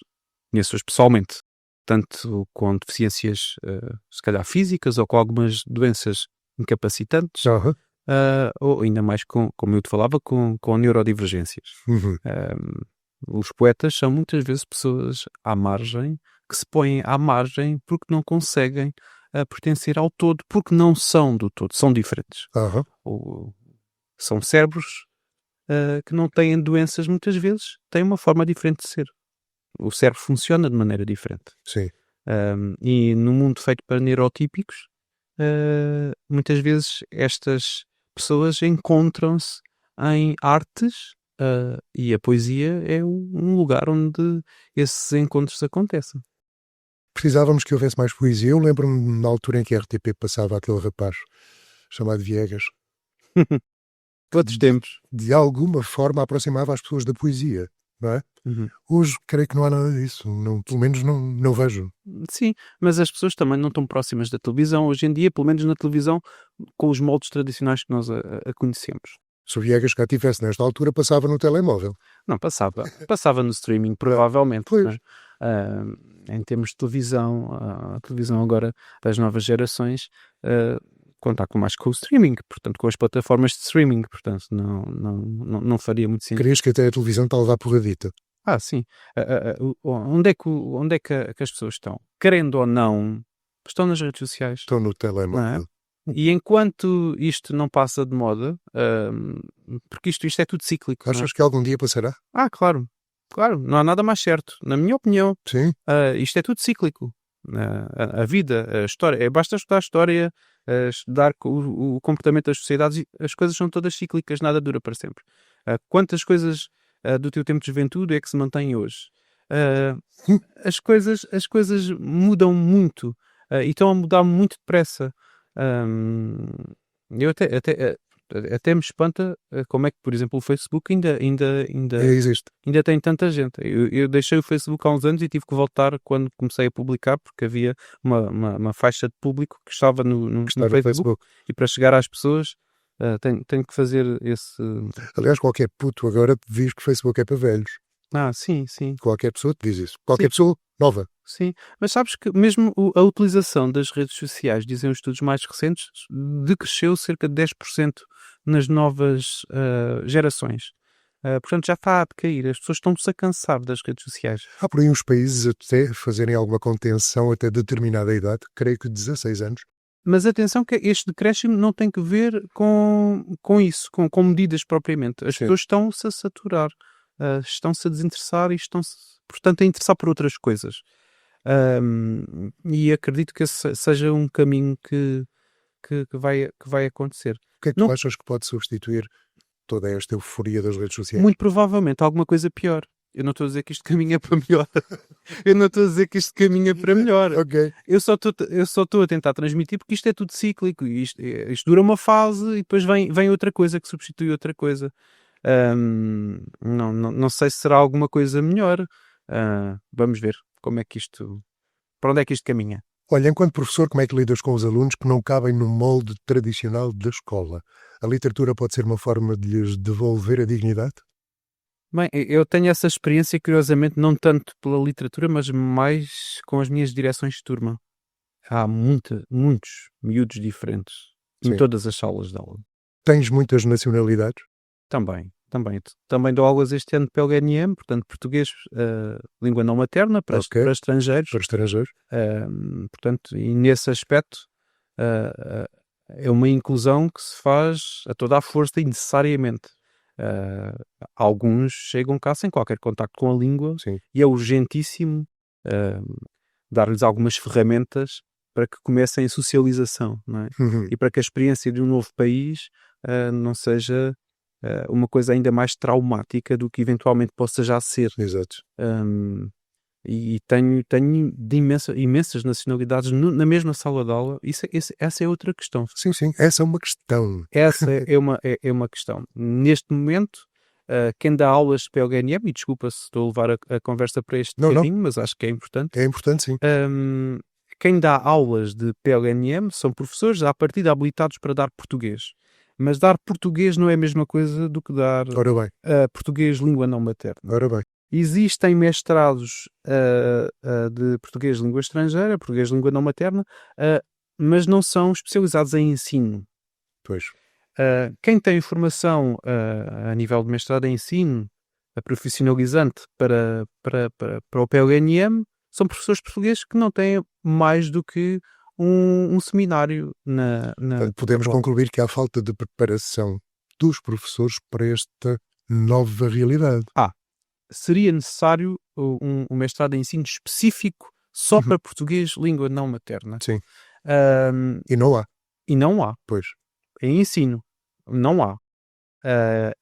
pessoalmente, tanto com deficiências, se calhar físicas, ou com algumas doenças incapacitantes, ou ainda mais, como eu te falava, com neurodivergências. Os poetas são muitas vezes pessoas à margem, que se põem à margem porque não conseguem pertencer ao todo, porque não são do todo, são diferentes. Ou são cérebros que não têm doenças, muitas vezes têm uma forma diferente de ser. O cérebro funciona de maneira diferente. Sim. E no mundo feito para neurotípicos, muitas vezes estas pessoas encontram-se em artes e a poesia é um lugar onde esses encontros acontecem. Precisávamos que houvesse mais poesia. Eu lembro-me na altura em que a RTP passava aquele rapaz chamado Viegas. Quantos tempos? De alguma forma aproximava as pessoas da poesia, não é? Hoje creio que não há nada disso, pelo menos não vejo. Sim, mas as pessoas também não estão próximas da televisão hoje em dia, pelo menos na televisão, com os moldes tradicionais que nós a conhecemos. Se o Viegas cá tivesse nesta altura, passava no telemóvel. Não, passava no streaming, provavelmente. Pois. Né? Em termos de televisão, a televisão agora das novas gerações conta mais com o streaming, portanto, com as plataformas de streaming, portanto, não faria muito sentido. Querias que até a televisão está a levar porradita? Sim. Onde é que as pessoas estão? Querendo ou não, estão nas redes sociais. Estão no telemóvel. E enquanto isto não passa de moda, porque isto é tudo cíclico. Achas que algum dia passará? Claro, não há nada mais certo. Na minha opinião, sim. Isto é tudo cíclico. A vida, a história, basta estudar a história, estudar o comportamento das sociedades, as coisas são todas cíclicas, nada dura para sempre. Quantas coisas do teu tempo de juventude é que se mantêm hoje? As coisas mudam muito e estão a mudar muito depressa. Eu até me espanta como é que, por exemplo, o Facebook ainda existe. Ainda tem tanta gente. Eu deixei o Facebook há uns anos e tive que voltar quando comecei a publicar, porque havia uma faixa de público que estava no Facebook. E para chegar às pessoas tenho que fazer esse... Aliás, qualquer puto agora diz que o Facebook é para velhos. Sim. Qualquer pessoa te diz isso. Qualquer pessoa nova. Sim, mas sabes que mesmo a utilização das redes sociais, dizem os estudos mais recentes, decresceu cerca de 10% nas novas gerações. Portanto, já está a decair. As pessoas estão-se a cansar das redes sociais. Há por aí uns países até fazerem alguma contenção até determinada idade, creio que 16 anos. Mas atenção que este decréscimo não tem que ver com isso, com medidas propriamente. As pessoas estão-se a saturar, estão-se a desinteressar e estão-se, portanto, a interessar por outras coisas. E acredito que esse seja um caminho que vai acontecer. O que é que tu achas que pode substituir toda esta euforia das redes sociais? Muito provavelmente alguma coisa pior. Eu não estou a dizer que isto caminha para melhor. Okay. Eu só estou a tentar transmitir porque isto é tudo cíclico. Isto dura uma fase e depois vem outra coisa que substitui outra coisa. Não sei se será alguma coisa melhor. Vamos ver para onde é que isto caminha. Olha, enquanto professor, como é que lidas com os alunos que não cabem no molde tradicional da escola? A literatura pode ser uma forma de lhes devolver a dignidade? Bem, eu tenho essa experiência, curiosamente, não tanto pela literatura, mas mais com as minhas direções de turma. Há muitos miúdos diferentes em todas as salas de aula. Tens muitas nacionalidades? Também dou aulas este ano de PLGNM, portanto, português, língua não materna, para estrangeiros. Para estrangeiros. Portanto, e nesse aspecto, é uma inclusão que se faz a toda a força e necessariamente. Alguns chegam cá sem qualquer contacto com a língua. Sim. E é urgentíssimo dar-lhes algumas ferramentas para que comecem a socialização, não é? E para que a experiência de um novo país não seja uma coisa ainda mais traumática do que eventualmente possa já ser. Exato. E tenho de imensas nacionalidades na mesma sala de aula. Essa é outra questão. Sim, essa é uma questão. Essa é uma questão. Neste momento, quem dá aulas de PLGNM, e desculpa se estou a levar a conversa para este caminho, mas acho que é importante. É importante, sim. Quem dá aulas de PLGNM são professores à partida habilitados para dar português. Mas dar português não é a mesma coisa do que dar português língua não materna. Ora bem. Existem mestrados de português língua estrangeira, português língua não materna, mas não são especializados em ensino. Pois. Quem tem formação a nível de mestrado em ensino, profissionalizante para o PLGNM, são professores portugueses que não têm mais do que um seminário Podemos concluir que há falta de preparação dos professores para esta nova realidade. Seria necessário um mestrado em ensino específico só para português língua não materna. Sim. E não há. E não há. Pois. Em ensino, não há.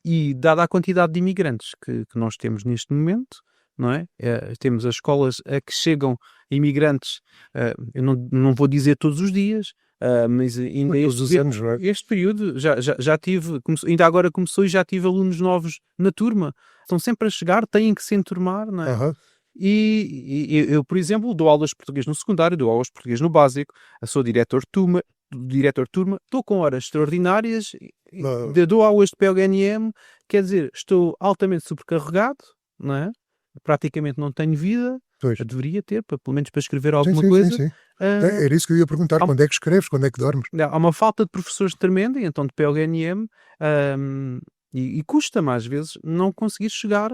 E dada a quantidade de imigrantes que nós temos neste momento, não é? Temos as escolas a que chegam imigrantes, eu não vou dizer todos os dias, mas ainda este período já tive, ainda agora começou e já tive alunos novos na turma. Estão sempre a chegar, têm que se enturmar, não é? E eu, por exemplo, dou aulas de português no secundário, dou aulas de português no básico, sou diretor de turma, estou com horas extraordinárias, dou aulas de PLNM, quer dizer, estou altamente sobrecarregado, não é? Praticamente não tenho vida, deveria ter, pelo menos para escrever alguma coisa. Sim. Era isso que eu ia perguntar, quando é que escreves, quando é que dormes? Há uma falta de professores tremenda, então de PLNM, e custa-me às vezes não conseguir chegar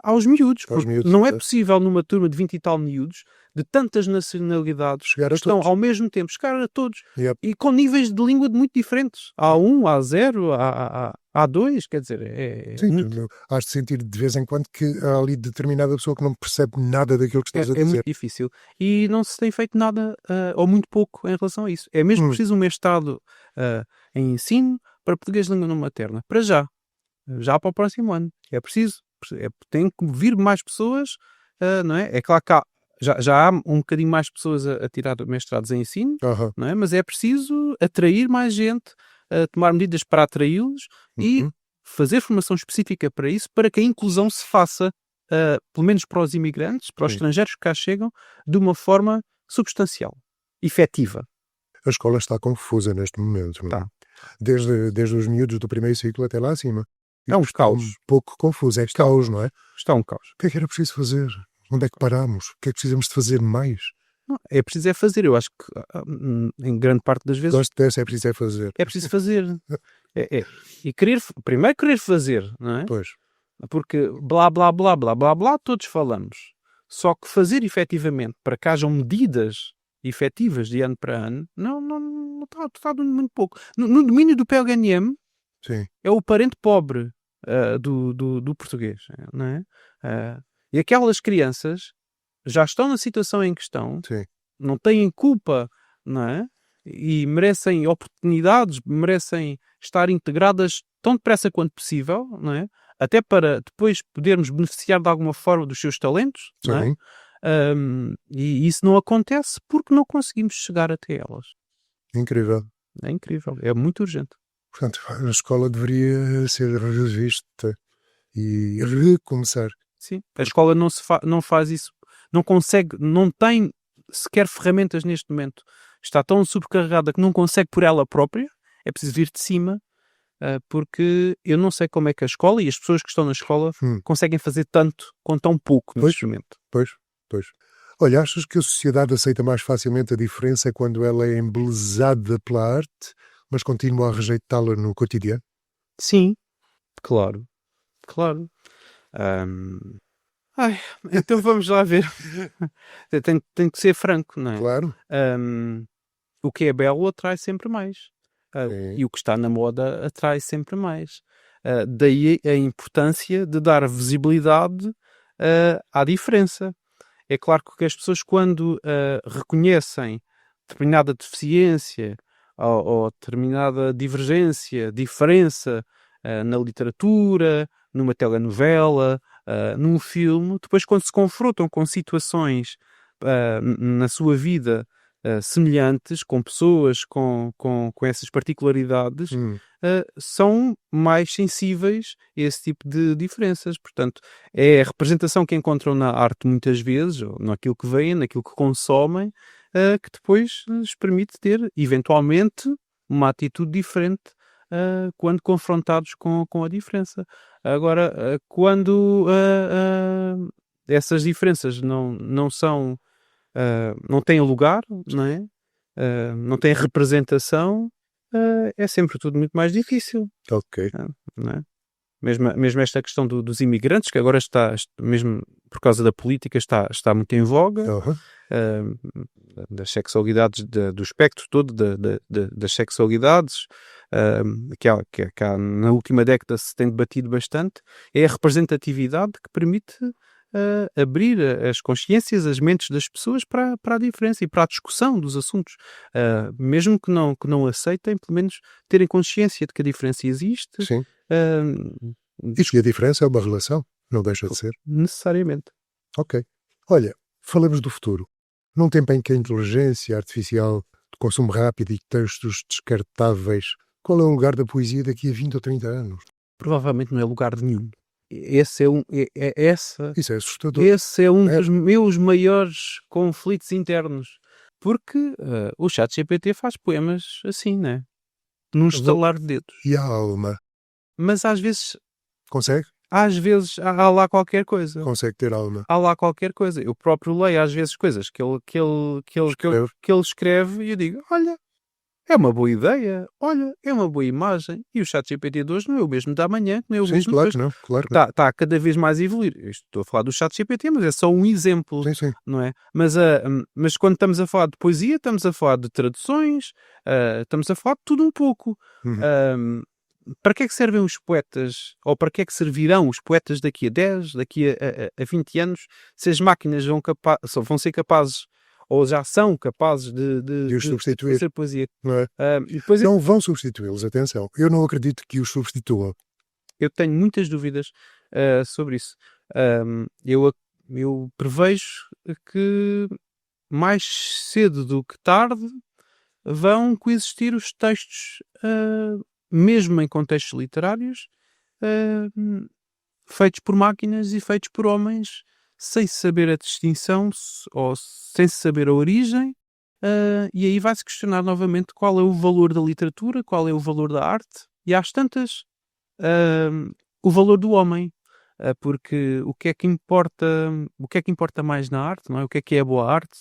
aos miúdos, porque não é possível numa turma de 20 e tal miúdos, de tantas nacionalidades, que estão ao mesmo tempo, chegar a todos, e com níveis de língua muito diferentes. A1, A0, A2, quer dizer, Sim, has de sentir de vez em quando que há ali determinada pessoa que não percebe nada daquilo que estás a dizer. É muito difícil. E não se tem feito nada, ou muito pouco, em relação a isso. É mesmo preciso um mestrado em ensino para português de língua não materna. Para já para o próximo ano. É preciso. Tem que vir mais pessoas, não é? É claro que já há um bocadinho mais pessoas a tirar mestrados em ensino, não é? Mas é preciso atrair mais gente, tomar medidas para atraí-los e fazer formação específica para isso, para que a inclusão se faça, pelo menos para os imigrantes, para os estrangeiros que cá chegam, de uma forma substancial, efetiva. A escola está confusa neste momento. Tá. Desde os miúdos do primeiro ciclo até lá acima. É um caos. Um pouco confuso. É caos, não é? Está um caos. O que é que era preciso fazer? Onde é que paramos? O que é que precisamos de fazer mais? Não, é preciso fazer. Eu acho que em grande parte das vezes... Gosto dessa, é preciso fazer. É preciso fazer. E primeiro querer fazer, não é? Pois. Porque blá, blá, blá, blá, blá, blá, todos falamos. Só que fazer efetivamente para que hajam medidas efetivas de ano para ano, não está muito pouco. No domínio do PLNM, sim, é o parente pobre do português, não é? E aquelas crianças já estão na situação em que estão, não têm culpa, não é? E merecem oportunidades, merecem estar integradas tão depressa quanto possível, não é? Até para depois podermos beneficiar de alguma forma dos seus talentos, não é? E isso não acontece porque não conseguimos chegar até elas. Incrível. É incrível, é muito urgente. Portanto, a escola deveria ser revista e recomeçar. Sim, a escola não faz isso, não consegue, não tem sequer ferramentas neste momento. Está tão sobrecarregada que não consegue por ela própria, é preciso vir de cima, porque eu não sei como é que a escola e as pessoas que estão na escola conseguem fazer tanto com tão pouco neste momento. Pois. Olha, achas que a sociedade aceita mais facilmente a diferença quando ela é embelezada pela arte, mas continua a rejeitá-la no cotidiano? Sim, claro. Então vamos lá ver. Tem que ser franco, não é? Claro. O que é belo atrai sempre mais. E o que está na moda atrai sempre mais. Daí a importância de dar visibilidade à diferença. É claro que as pessoas, quando reconhecem determinada deficiência ou determinada divergência, diferença na literatura, numa telenovela, num filme, depois quando se confrontam com situações na sua vida semelhantes, com pessoas com essas particularidades, são mais sensíveis a esse tipo de diferenças. Portanto, é a representação que encontram na arte muitas vezes, ou naquilo que veem, naquilo que consomem, que depois lhes permite ter, eventualmente, uma atitude diferente quando confrontados com a diferença. Agora, quando essas diferenças não são, não têm lugar, não é? Não têm representação, é sempre tudo muito mais difícil. Ok. Não é? Mesmo esta questão dos imigrantes, que agora está, mesmo por causa da política, está muito em voga, das sexualidades, do espectro todo das sexualidades, que há, na última década se tem debatido bastante, é a representatividade que permite abrir as consciências, as mentes das pessoas para a diferença e para a discussão dos assuntos, mesmo que não aceitem, pelo menos terem consciência de que a diferença existe. Sim. E a diferença é uma relação. Não deixa de ser. Necessariamente. Ok. Olha, falamos do futuro. Num tempo em que a inteligência artificial, de consumo rápido e textos descartáveis, qual é o lugar da poesia daqui a 20 ou 30 anos? Provavelmente não é lugar de nenhum. Esse é Isso é assustador. Esse é um dos meus maiores conflitos internos. Porque o ChatGPT faz poemas assim, né? Num estalar de dedos. E a alma? Mas às vezes... Consegue? Às vezes há lá qualquer coisa. Consegue ter alma. Há lá qualquer coisa. Eu próprio leio às vezes coisas que ele escreve e eu digo, olha, é uma boa ideia, olha, é uma boa imagem. E o ChatGPT de hoje não é o mesmo da amanhã, não é o mesmo claro de hoje. Claro que não. Está cada vez mais a evoluir. Eu estou a falar do ChatGPT, mas é só um exemplo, Sim. não é? Mas quando estamos a falar de poesia, estamos a falar de traduções, estamos a falar de tudo um pouco. Para que é que servem os poetas, ou para que é que servirão os poetas daqui a 10, daqui a 20 anos, se as máquinas vão ser capazes, ou já são capazes de os substituir. De fazer poesia? Não é? Não vão substituí-los, atenção. Eu não acredito que os substituam. Eu tenho muitas dúvidas sobre isso. Eu prevejo que mais cedo do que tarde vão coexistir os textos mesmo em contextos literários, feitos por máquinas e feitos por homens, sem saber a distinção ou sem saber a origem, e aí vai-se questionar novamente qual é o valor da literatura, qual é o valor da arte, e às tantas, o valor do homem, porque o que é que importa mais na arte, não é? O que é a boa arte?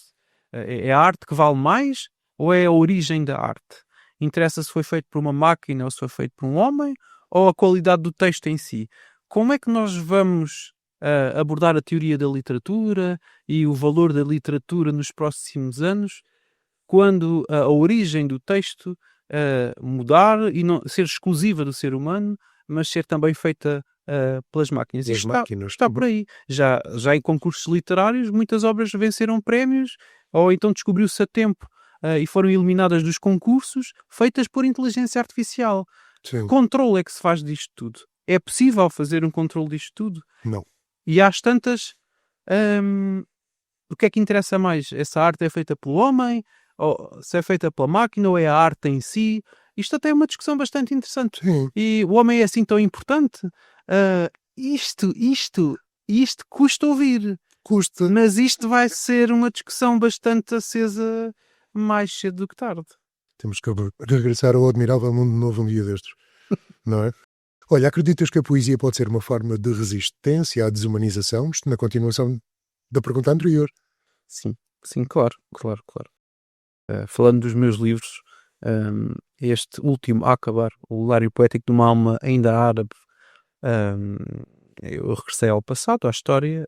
É a arte que vale mais ou é a origem da arte? Interessa se foi feito por uma máquina ou se foi feito por um homem, ou a qualidade do texto em si. Como é que nós vamos abordar a teoria da literatura e o valor da literatura nos próximos anos, quando a origem do texto mudar e não ser exclusiva do ser humano, mas ser também feita pelas máquinas? Está por aí. Já em concursos literários, muitas obras venceram prémios, ou então descobriu-se a tempo e foram eliminadas dos concursos, feitas por inteligência artificial. Sim. Controle é que se faz disto tudo? É possível fazer um controle disto tudo? Não. E às tantas, o que é que interessa mais? Essa arte é feita pelo homem? Ou se é feita pela máquina? Ou é a arte em si? Isto até é uma discussão bastante interessante. Sim. E o homem é assim tão importante? Isto custa ouvir. Custa. Mas isto vai ser uma discussão bastante acesa mais cedo do que tarde. Temos que regressar ao admirável mundo novo um dia destes, não é? Olha, acreditas que a poesia pode ser uma forma de resistência à desumanização? Isto na continuação da pergunta anterior. Sim, claro. Falando dos meus livros, este último a acabar, o Lário Poético de uma Alma Ainda Árabe, eu regressei ao passado, à história,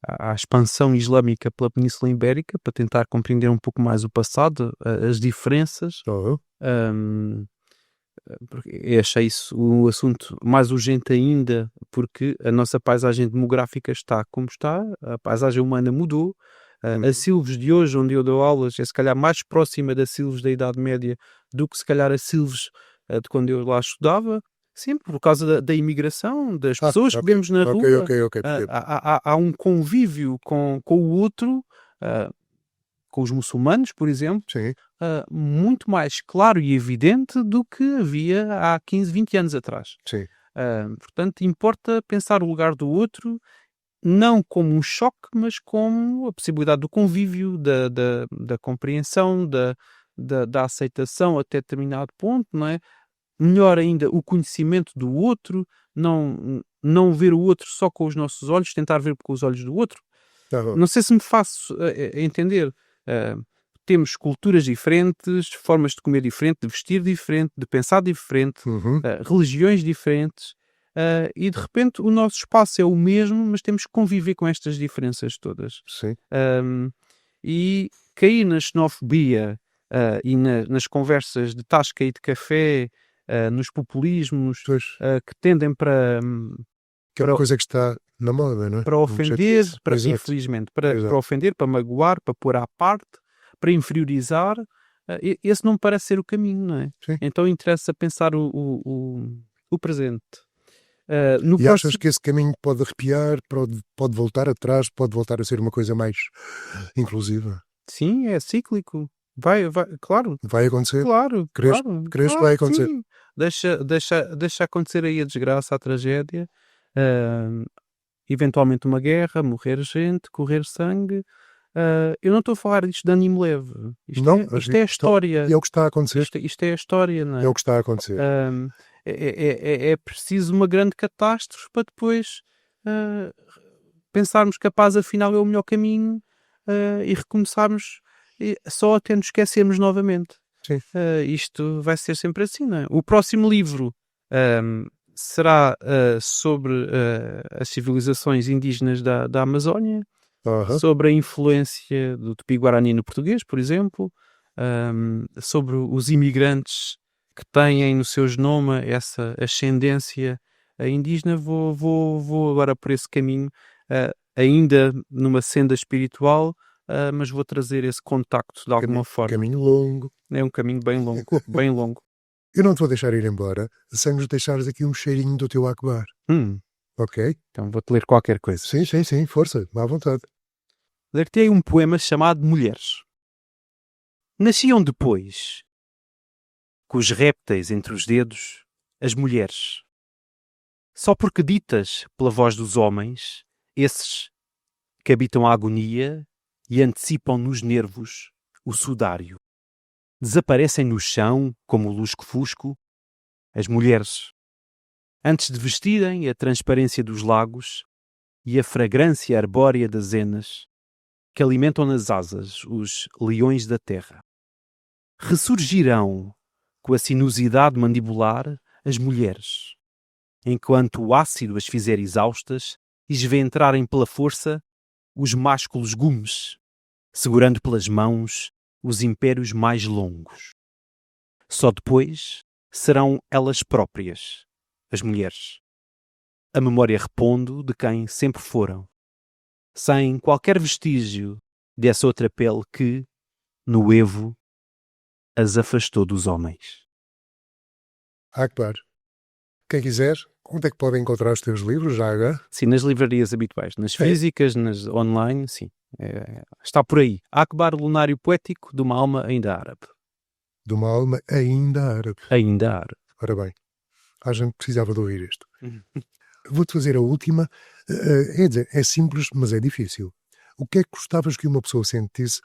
à expansão islâmica pela Península Ibérica, para tentar compreender um pouco mais o passado, as diferenças. Eu achei isso um assunto mais urgente ainda, porque a nossa paisagem demográfica está como está, a paisagem humana mudou. A Silves de hoje, onde eu dou aulas, é se calhar mais próxima da Silves da Idade Média do que se calhar a Silves de quando eu lá estudava. Sempre por causa da imigração, das pessoas que vemos na rua. Há um convívio com o outro, com os muçulmanos, por exemplo, muito mais claro e evidente do que havia há 15, 20 anos atrás. Portanto, importa pensar o lugar do outro, não como um choque, mas como a possibilidade do convívio, da compreensão, da aceitação até determinado ponto, não é? Melhor ainda, o conhecimento do outro, não ver o outro só com os nossos olhos, tentar ver com os olhos do outro. Não sei se me faço entender. Temos culturas diferentes, formas de comer diferente, de vestir diferente, de pensar diferente, religiões diferentes, e de repente o nosso espaço é o mesmo, mas temos que conviver com estas diferenças todas. E cair na xenofobia e nas conversas de tasca e de café, nos populismos que tendem para... Que é uma coisa que está na moda, não é? Para ofender, infelizmente, para ofender, para magoar, para pôr à parte, para inferiorizar, esse não me parece ser o caminho, não é? Sim. Então interessa pensar o presente. Achas que esse caminho pode arrepiar, pode voltar atrás, pode voltar a ser uma coisa mais inclusiva? Sim, é cíclico. Vai, claro. Vai acontecer? Claro. Crees que vai acontecer? Sim. Deixa acontecer aí a desgraça, a tragédia. Eventualmente uma guerra, morrer gente, correr sangue. Eu não estou a falar disto de ânimo leve. Isto é a história. É o que está a acontecer. Isto é a história, não é? É o que está a acontecer. É preciso uma grande catástrofe para depois pensarmos que a paz afinal é o melhor caminho e recomeçarmos só até nos esquecermos novamente. Sim. Isto vai ser sempre assim, não é? O próximo livro será sobre as civilizações indígenas da Amazónia, sobre a influência do Tupi-Guarani no português, por exemplo, sobre os imigrantes que têm no seu genoma essa ascendência indígena. Vou agora por esse caminho, ainda numa senda espiritual, mas vou trazer esse contacto de alguma forma. Caminho longo. É um caminho bem longo, bem longo. Eu não te vou deixar ir embora sem nos deixares aqui um cheirinho do teu Akbar. Ok? Então vou-te ler qualquer coisa. Sim, força, à vontade. Ler-te-ei um poema chamado Mulheres. Nasciam depois, com os répteis entre os dedos, as mulheres. Só porque ditas pela voz dos homens, esses que habitam a agonia e antecipam nos nervos o sudário. Desaparecem no chão, como o lusco-fusco, as mulheres, antes de vestirem a transparência dos lagos e a fragrância arbórea das enas, que alimentam nas asas os leões da terra. Ressurgirão com a sinuosidade mandibular as mulheres, enquanto o ácido as fizer exaustas e esventrarem pela força os másculos gumes, segurando pelas mãos os impérios mais longos. Só depois serão elas próprias, as mulheres, a memória repondo de quem sempre foram, sem qualquer vestígio dessa outra pele que, no evo, as afastou dos homens. Akbar, quem quiser, onde é que pode encontrar os teus livros, já agora? Sim, nas livrarias habituais, nas físicas, nas online, sim. Está por aí. Akbar, Lunário Poético de uma Alma Ainda Árabe. De uma alma ainda árabe. Ainda árabe. Ora bem, a gente precisava de ouvir isto. Vou-te fazer a última. É simples, mas é difícil. O que é que gostavas que uma pessoa sentisse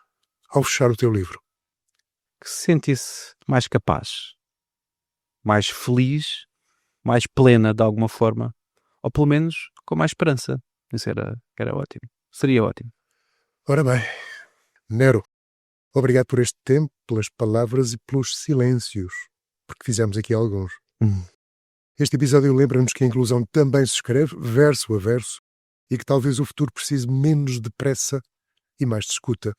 ao fechar o teu livro? Que se sentisse mais capaz, mais feliz, mais plena de alguma forma, ou pelo menos com mais esperança. Isso era ótimo. Seria ótimo. Ora bem, Nero, obrigado por este tempo, pelas palavras e pelos silêncios, porque fizemos aqui alguns. Este episódio lembra-nos que a inclusão também se escreve verso a verso e que talvez o futuro precise menos de pressa e mais de escuta.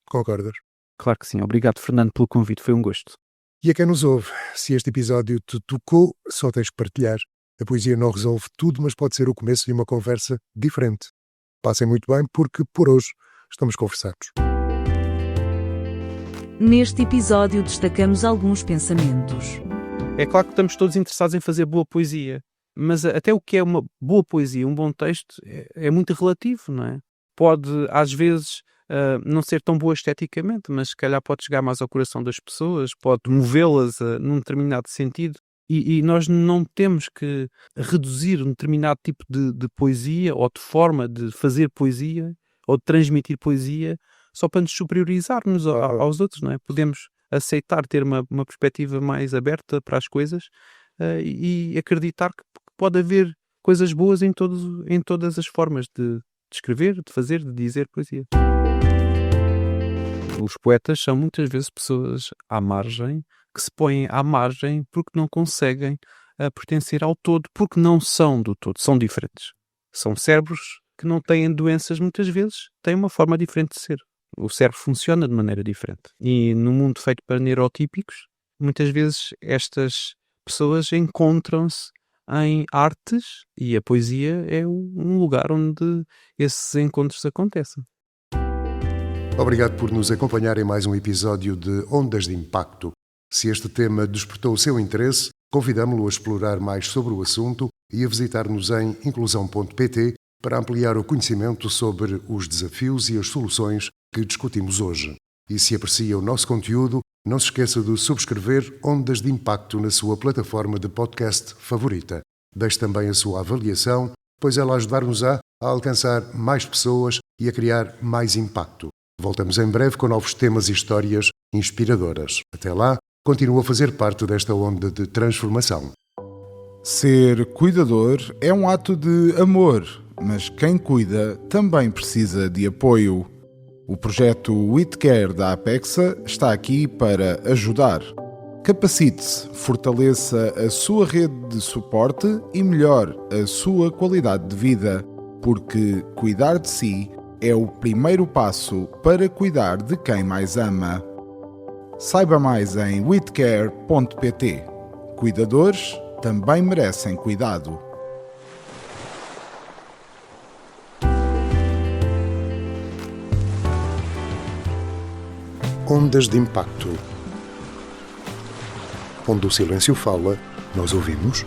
Concordas? Claro que sim. Obrigado, Fernando, pelo convite. Foi um gosto. E a quem nos ouve, se este episódio te tocou, só tens que partilhar. A poesia não resolve tudo, mas pode ser o começo de uma conversa diferente. Passem muito bem, porque por hoje estamos conversados. Neste episódio destacamos alguns pensamentos. É claro que estamos todos interessados em fazer boa poesia, mas até o que é uma boa poesia, um bom texto, é muito relativo, não é? Pode, às vezes, não ser tão boa esteticamente, mas se calhar pode chegar mais ao coração das pessoas, pode movê-las num determinado sentido. E nós não temos que reduzir um determinado tipo de poesia ou de forma de fazer poesia ou de transmitir poesia só para nos superiorizarmos aos outros, não é? Podemos aceitar ter uma perspectiva mais aberta para as coisas e acreditar que pode haver coisas boas em todas as formas de escrever, de fazer, de dizer poesia. Os poetas são muitas vezes pessoas à margem, que se põem à margem porque não conseguem pertencer ao todo, porque não são do todo, são diferentes. São cérebros que não têm doenças muitas vezes, têm uma forma diferente de ser. O cérebro funciona de maneira diferente. E no mundo feito para neurotípicos, muitas vezes estas pessoas encontram-se em artes e a poesia é um lugar onde esses encontros acontecem. Obrigado por nos acompanhar em mais um episódio de Ondas de Impacto. Se este tema despertou o seu interesse, convidamo-lo a explorar mais sobre o assunto e a visitar-nos em inclusão.pt para ampliar o conhecimento sobre os desafios e as soluções que discutimos hoje. E se aprecia o nosso conteúdo, não se esqueça de subscrever Ondas de Impacto na sua plataforma de podcast favorita. Deixe também a sua avaliação, pois ela ajudar-nos-á a alcançar mais pessoas e a criar mais impacto. Voltamos em breve com novos temas e histórias inspiradoras. Até lá, continua a fazer parte desta onda de transformação. Ser cuidador é um ato de amor, mas quem cuida também precisa de apoio. O projeto WeCare da Apexa está aqui para ajudar. Capacite-se, fortaleça a sua rede de suporte e melhore a sua qualidade de vida, porque cuidar de si é o primeiro passo para cuidar de quem mais ama. Saiba mais em wecare.pt. Cuidadores também merecem cuidado. Ondas de Impacto. Onde o silêncio fala, nós ouvimos.